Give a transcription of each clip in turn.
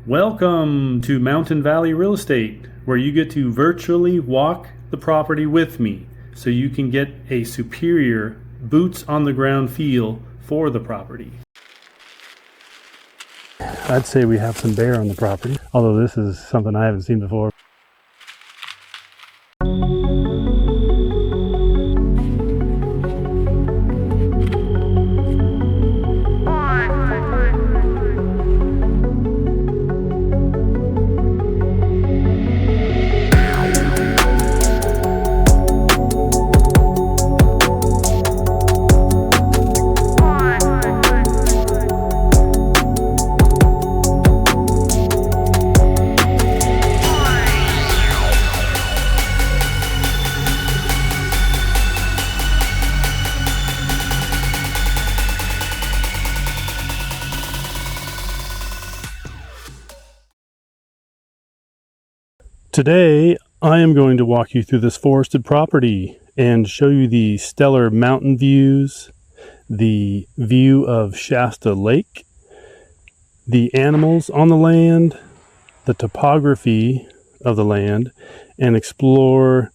Welcome to Mountain Valley Real Estate, where you get to virtually walk the property with me so you can get a superior boots on the ground feel for the property. I'd say we have some bear on the property, although this is something I haven't seen before. Today, I am going to walk you through this forested property and show you the stellar mountain views, the view of Shasta Lake, the animals on the land, the topography of the land, and explore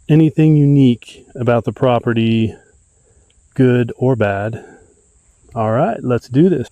anything unique about the property, good or bad. All right, let's do this.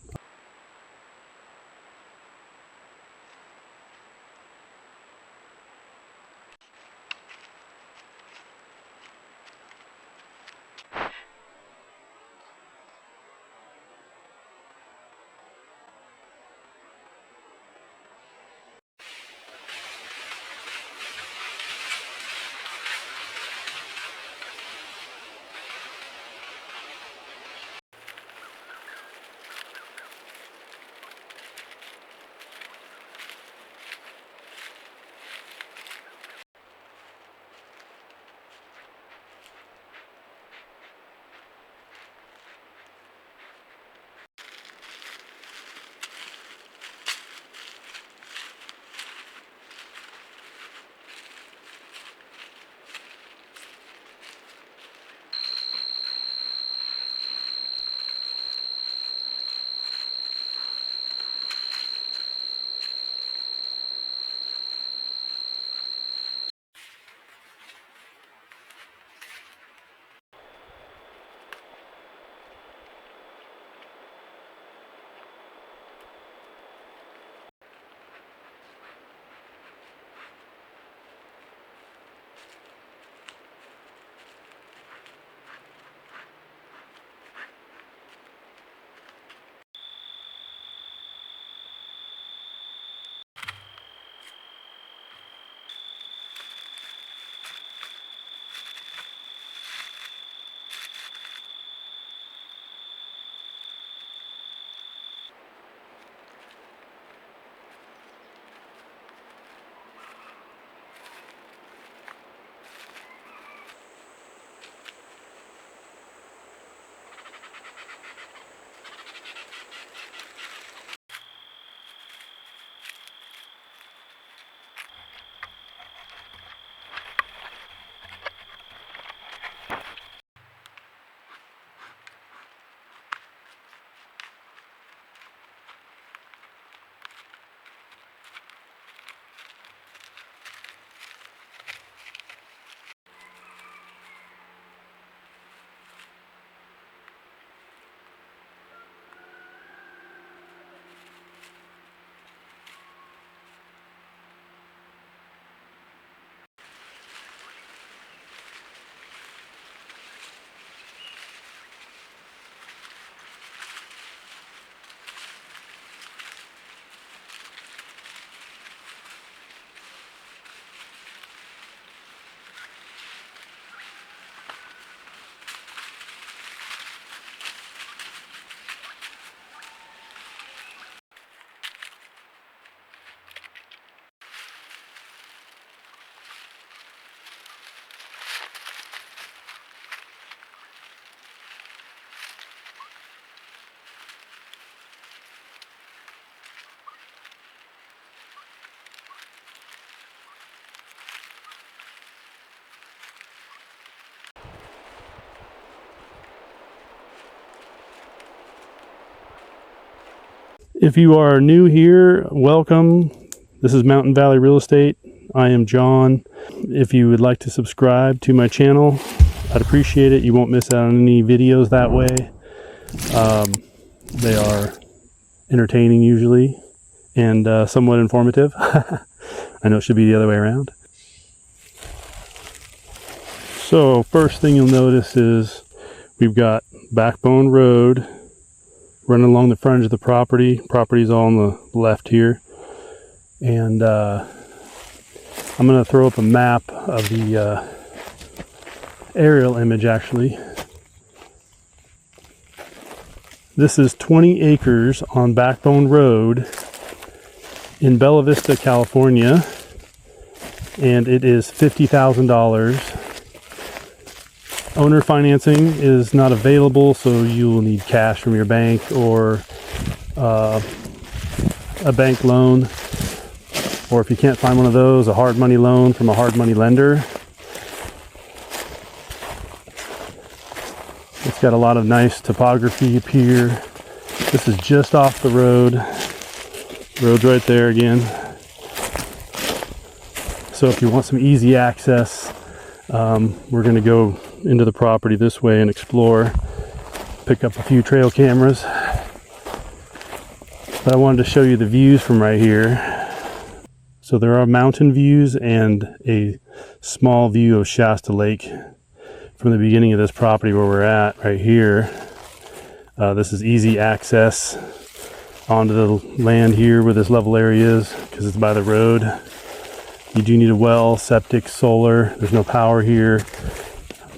If you are new here, welcome. This is Mountain Valley Real Estate. I am John. If you would like to subscribe to my channel, I'd appreciate it. You won't miss out on any videos that way. They are entertaining usually and somewhat informative. I know it should be the other way around. So first thing you'll notice is we've got Backbone Road running along the frontage of the property. Property's all on the left here. And I'm going to throw up a map of the aerial image actually. This is 20 acres on Backbone Road in Bella Vista, California. And it is $50,000. Owner financing is not available, so you will need cash from your bank or a bank loan, or if you can't find one of those, a hard money loan from a hard money lender. It's got a lot of nice topography up here. This is just off the road. Road's right there again. So if you want some easy access, we're going to go into the property this way and explore, pick up a few trail cameras. But I wanted to show you the views from right here. So there are mountain views and a small view of Shasta Lake from the beginning of this property where we're at right here. This is easy access onto the land here where this level area is because it's by the road. You do need a well, septic, solar. There's no power here.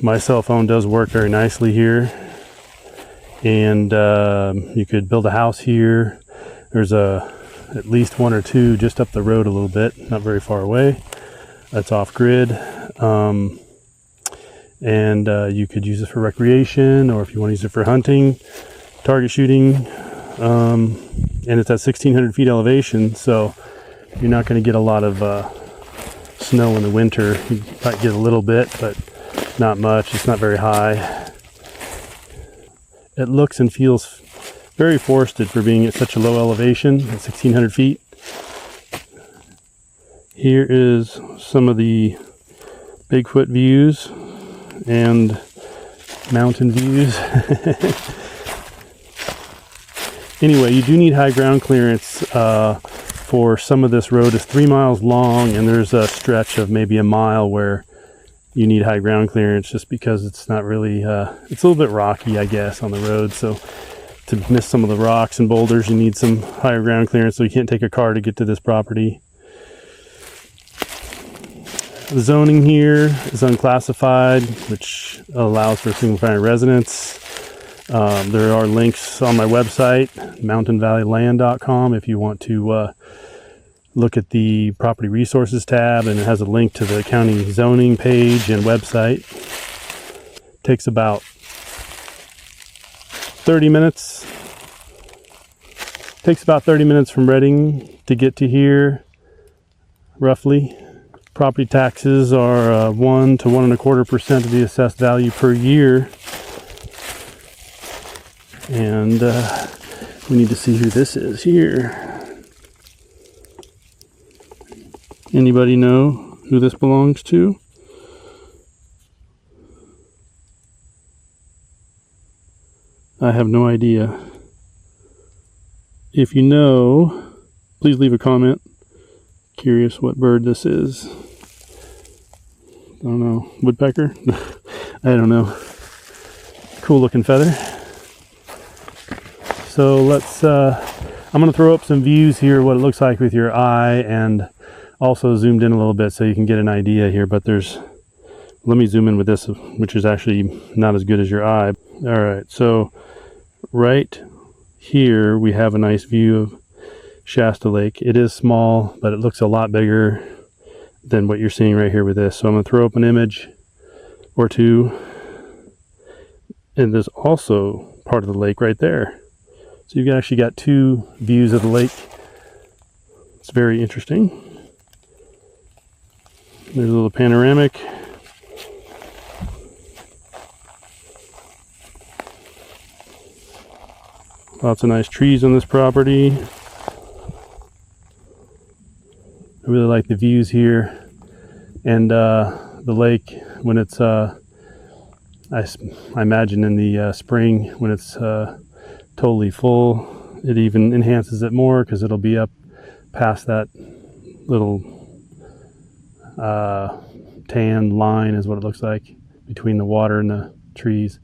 My cell phone does work very nicely here. And you could build a house here. There's at least one or two just up the road a little bit, not very far away. That's off grid. And you could use it for recreation, or if you want to use it for hunting, target shooting. And it's at 1,600 feet elevation, so you're not going to get a lot of snow in the winter. You might get a little bit, but not much. It's not very high. It looks and feels very forested for being at such a low elevation at 1,600 feet. Here is some of the Bigfoot views and mountain views. Anyway, you do need high ground clearance for some of this road. Is 3 miles long, and there's a stretch of maybe a mile where you need high ground clearance just because it's not really, it's a little bit rocky, I guess, on the road. So to miss some of the rocks and boulders, you need some higher ground clearance, so you can't take a car to get to this property. The zoning here is unclassified, which allows for single family residence. There are links on my website, mountainvalleyland.com, if you want to look at the property resources tab, and it has a link to the county zoning page and website. Takes about 30 minutes. Takes about 30 minutes from Redding to get to here, roughly. Property taxes are 1 to 1.25% of the assessed value per year. And we need to see who this is here. Anybody know who this belongs to? I have no idea. If you know, please leave a comment. Curious what bird this is. I don't know. Woodpecker? I don't know. Cool looking feather. So let's, I'm going to throw up some views here, what it looks like with your eye, and also zoomed in a little bit so you can get an idea here. But there's, let me zoom in with this, which is actually not as good as your eye. All right, so right here we have a nice view of Shasta Lake. It is small, but it looks a lot bigger than what you're seeing right here with this. So I'm going to throw up an image or two. And there's also part of the lake right there. So you've actually got two views of the lake. It's very interesting. There's a little panoramic. Lots of nice trees on this property. really like the views here, and the lake when it's I imagine in the spring when it's totally full, it even enhances it more because it'll be up past that little tan line is what it looks like between the water and the trees.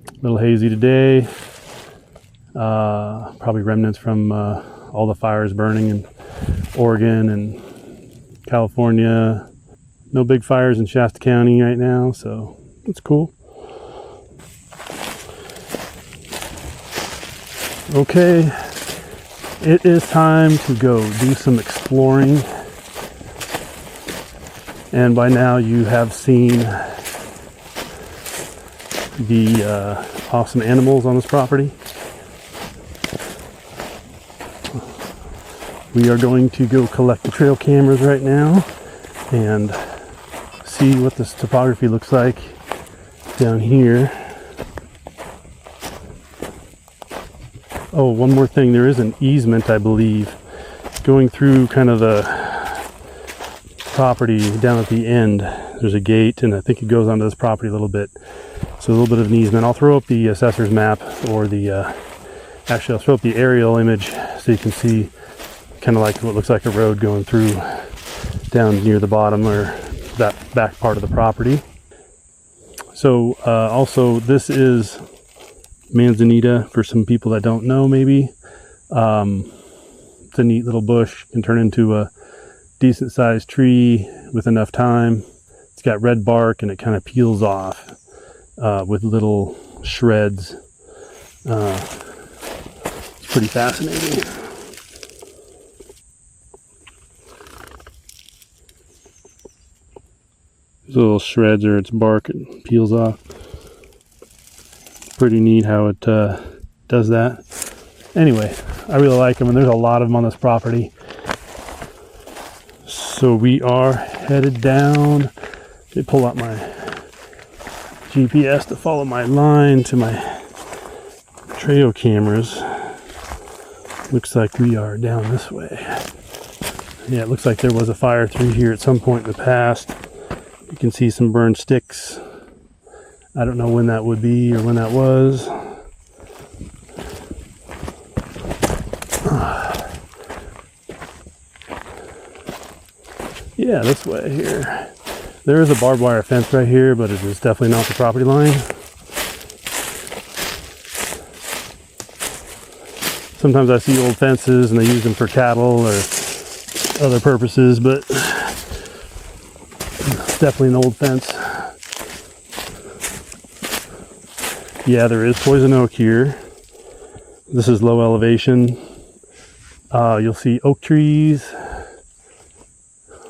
A little hazy today, probably remnants from all the fires burning in Oregon and California. No big fires in Shasta County right now, so it's cool. Okay, it is time to go do some exploring. And by now you have seen the awesome animals on this property. We are going to go collect the trail cameras right now and see what this topography looks like down here. Oh, one more thing, there is an easement, I believe, going through kind of the property down at the end. There's a gate, and I think it goes onto this property a little bit. So a little bit of an easement. I'll throw up the assessor's map, or the actually I'll throw up the aerial image so you can see kind of like what looks like a road going through down near the bottom or that back part of the property. So also this is manzanita for some people that don't know, maybe. It's a neat little bush, can turn into a decent sized tree with enough time. It's got red bark and it kind of peels off with little shreds. It's pretty fascinating. These little shreds or its bark, it peels off. Pretty neat how it does that. Anyway, I really like them, and there's a lot of them on this property. So we are headed down. Let me pull out my GPS to follow my line to my trail cameras. Looks like we are down this way. Yeah, it looks like there was a fire through here at some point in the past. You can see some burned sticks. I don't know when that would be or when that was. Yeah, this way here. There is a barbed wire fence right here, but it is definitely not the property line. Sometimes I see old fences and they use them for cattle or other purposes, but it's definitely an old fence. Yeah, there is poison oak here. This is low elevation. You'll see oak trees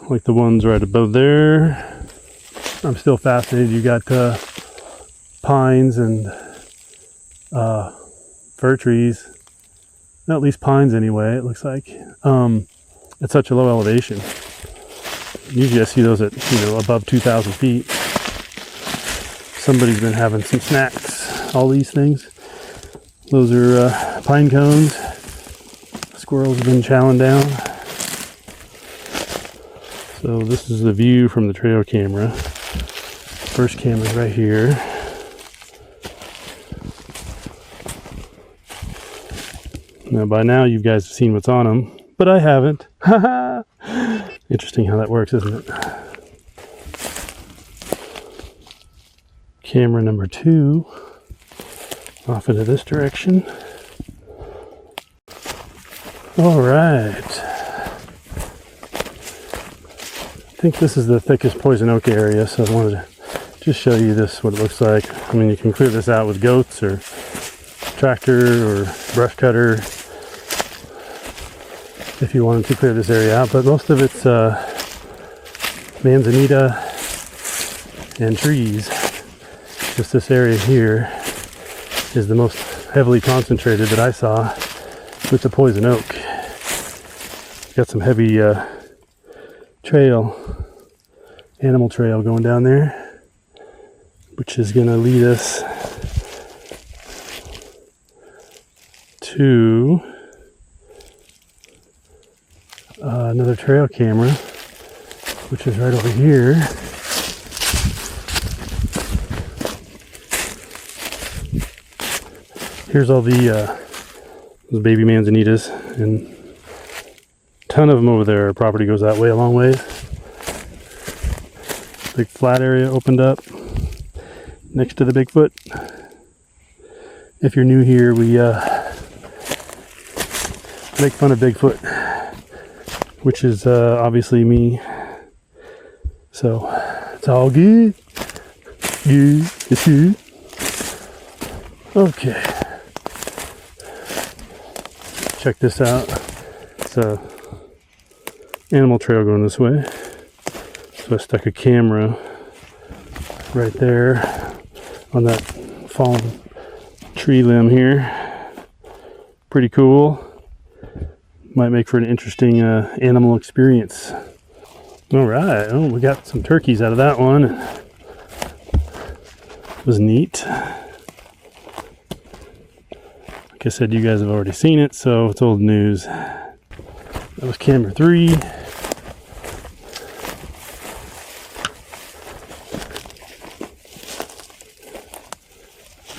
like the ones right above there. I'm still fascinated. You got pines and fir trees. At least pines anyway, it looks like. At such a low elevation. Usually I see those at, above 2,000 feet. Somebody's been having some snacks. All these things. Those are pine cones. Squirrels have been chowing down. So this is the view from the trail camera. First camera's right here. Now by now you guys have seen what's on them, but I haven't. Interesting how that works, isn't it? Camera number 2. Off into this direction. All right. I think this is the thickest poison oak area, so I wanted to just show you this, what it looks like. I mean, you can clear this out with goats or tractor or brush cutter if you wanted to clear this area out, but most of it's manzanita and trees. Just this area here is the most heavily concentrated that I saw with the poison oak. Got some heavy animal trail going down there, which is going to lead us to another trail camera, which is right over here. Here's all the those baby manzanitas, and a ton of them over there. Our property goes that way a long ways. Big flat area opened up next to the Bigfoot. If you're new here, we make fun of Bigfoot, which is obviously me. So it's all good. Good. It's good. Okay. Check this out. It's a animal trail going this way. So I stuck a camera right there on that fallen tree limb here. Pretty cool. Might make for an interesting animal experience. All right. Oh, we got some turkeys out of that one. It was neat. Like I said, you guys have already seen it, so it's old news. That was camera 3.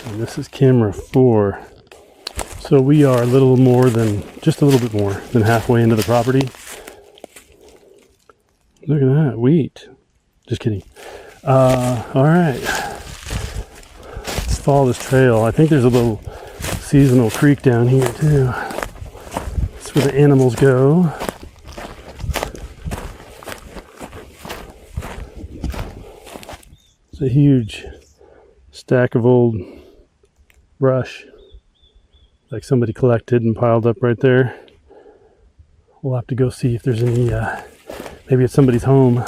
And this is camera 4. So we are just a little bit more than halfway into the property. Look at that, wheat. Just kidding. All right. Let's follow this trail. I think there's a little seasonal creek down here too. That's where the animals go. It's a huge stack of old brush, like somebody collected and piled up right there. We'll have to go see if there's any, maybe it's somebody's home.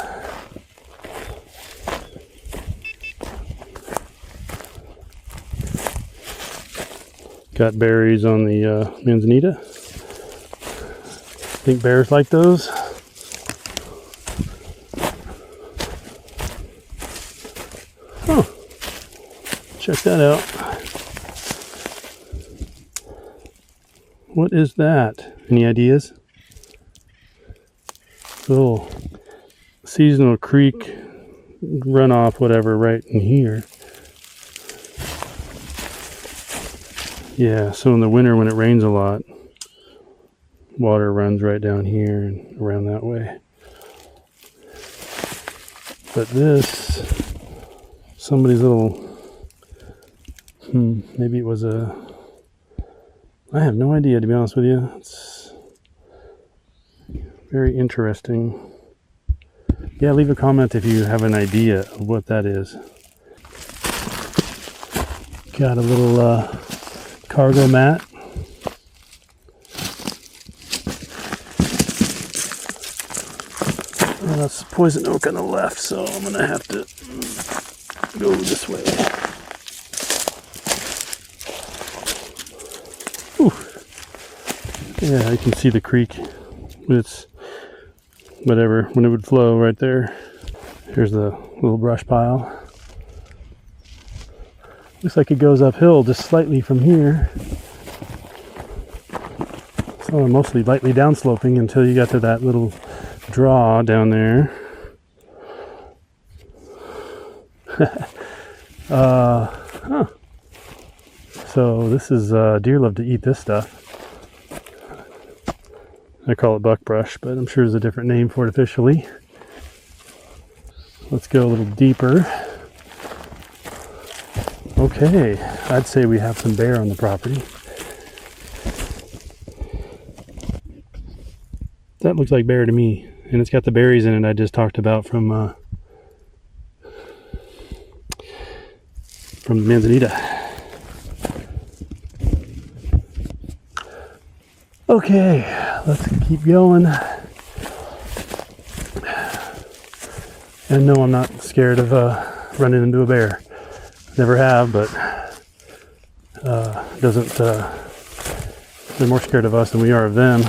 Got berries on the manzanita. Think bears like those. Oh, check that out. What is that? Any ideas? Little seasonal creek runoff, whatever, right in here. Yeah, so in the winter when it rains a lot, water runs right down here and around that way. But this, somebody's little, maybe it was I have no idea, to be honest with you. It's very interesting. Yeah, leave a comment if you have an idea of what that is. Got a little cargo mat. Well, that's poison oak on the left, so I'm gonna have to go this way. Ooh. Yeah, you can see the creek. It's whatever, when it would flow right there. Here's the little brush pile. Looks like it goes uphill just slightly from here. So mostly lightly downsloping until you got to that little draw down there. So this is deer love to eat this stuff. I call it buckbrush, but I'm sure there's a different name for it officially. Let's go a little deeper. Okay, I'd say we have some bear on the property. That looks like bear to me, and it's got the berries in it I just talked about from the manzanita. Okay, let's keep going. And no, I'm not scared of running into a bear. Never have, but they're more scared of us than we are of them.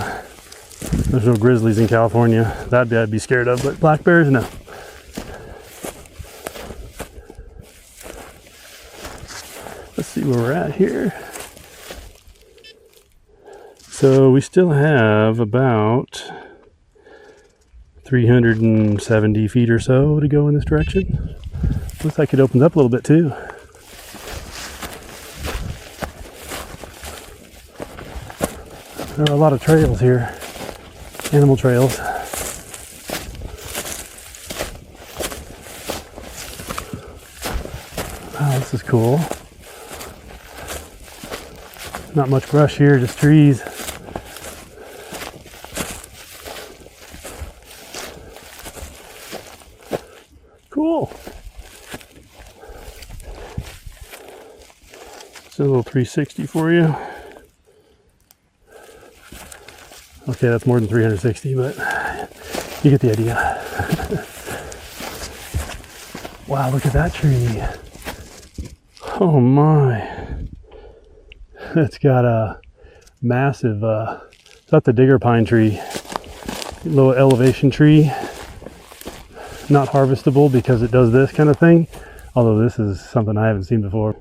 There's no grizzlies in California. That I'd be scared of, but black bears, no. Let's see where we're at here. So we still have about 370 feet or so to go in this direction. Looks like it opens up a little bit too. There are a lot of trails here, animal trails. Wow, this is cool. Not much brush here, just trees. Cool. It's a little 360 for you. Okay, that's more than 360, but you get the idea. Wow, look at that tree. Oh my. It's got a massive, it's not the digger pine tree, low elevation tree. Not harvestable because it does this kind of thing, although this is something I haven't seen before.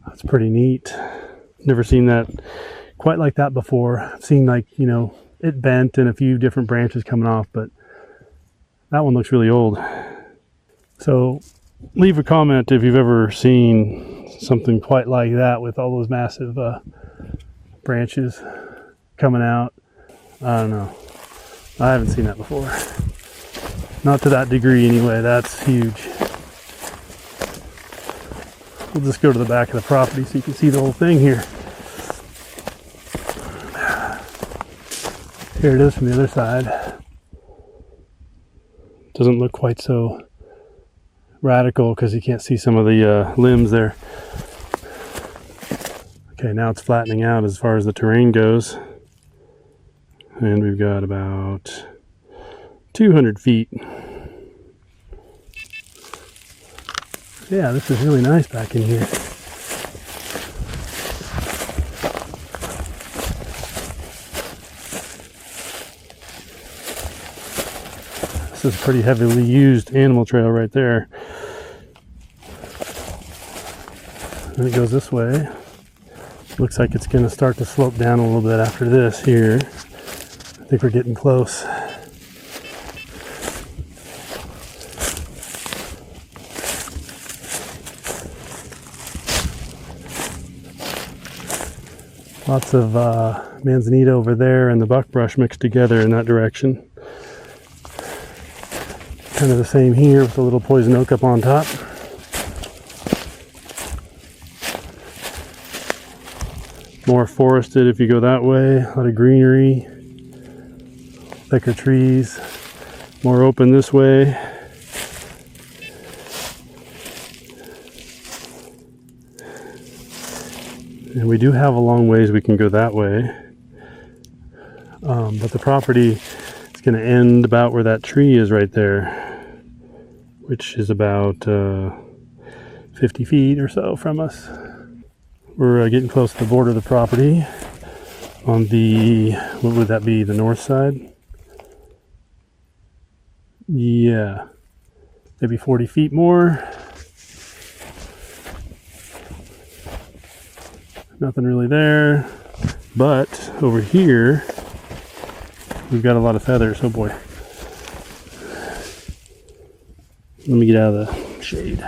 That's pretty neat. Never seen that quite like that before. I've seen, like, you know, it bent and a few different branches coming off, but that one looks really old. So leave a comment if you've ever seen something quite like that with all those massive branches coming out. I don't know. I haven't seen that before. Not to that degree anyway. That's huge. We'll just go to the back of the property so you can see the whole thing here. Here it is from the other side. Doesn't look quite so radical because you can't see some of the limbs there. Okay, now it's flattening out as far as the terrain goes. And we've got about 200 feet. Yeah, this is really nice back in here. This is a pretty heavily used animal trail right there. And it goes this way. Looks like it's going to start to slope down a little bit after this here. I think we're getting close. Lots of manzanita over there and the buckbrush mixed together in that direction. Kind of the same here with a little poison oak up on top. More forested if you go that way. A lot of greenery. Thicker trees. More open this way. And we do have a long ways we can go that way. But the property is going to end about where that tree is right there, which is about 50 feet or so from us. We're getting close to the border of the property on the, what would that be, the north side? Yeah, maybe 40 feet more. Nothing really there, but over here we've got a lot of feathers. Oh boy. Let me get out of the shade.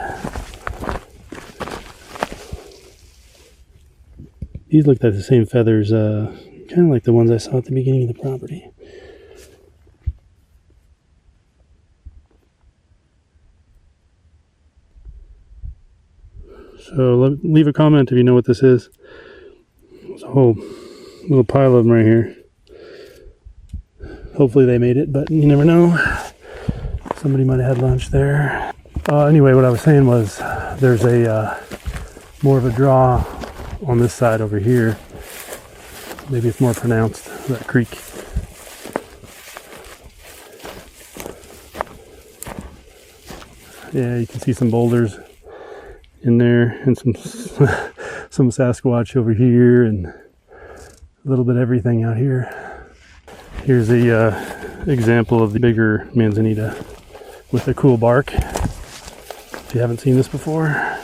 These look like the same feathers, kind of like the ones I saw at the beginning of the property. So leave a comment if you know what this is. There's a whole little pile of them right here. Hopefully they made it, but you never know. Somebody might have had lunch there. Anyway, what I was saying was there's a more of a draw on this side over here. Maybe it's more pronounced, that creek. Yeah, you can see some boulders in there and some Sasquatch over here and a little bit of everything out here. Here's the example of the bigger manzanita with the cool bark. If you haven't seen this before.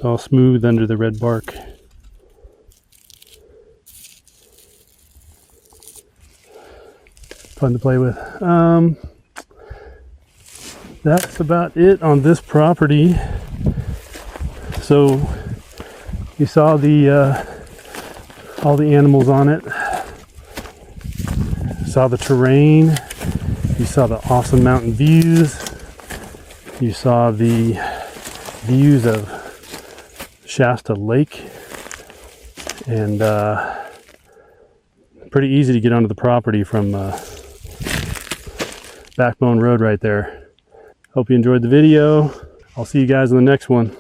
It's all smooth under the red bark. Fun to play with. That's about it on this property. So you saw the all the animals on it. Saw the terrain. You saw the awesome mountain views. You saw the views of Shasta Lake, and pretty easy to get onto the property from Backbone Road right there. Hope you enjoyed the video. I'll see you guys in the next one.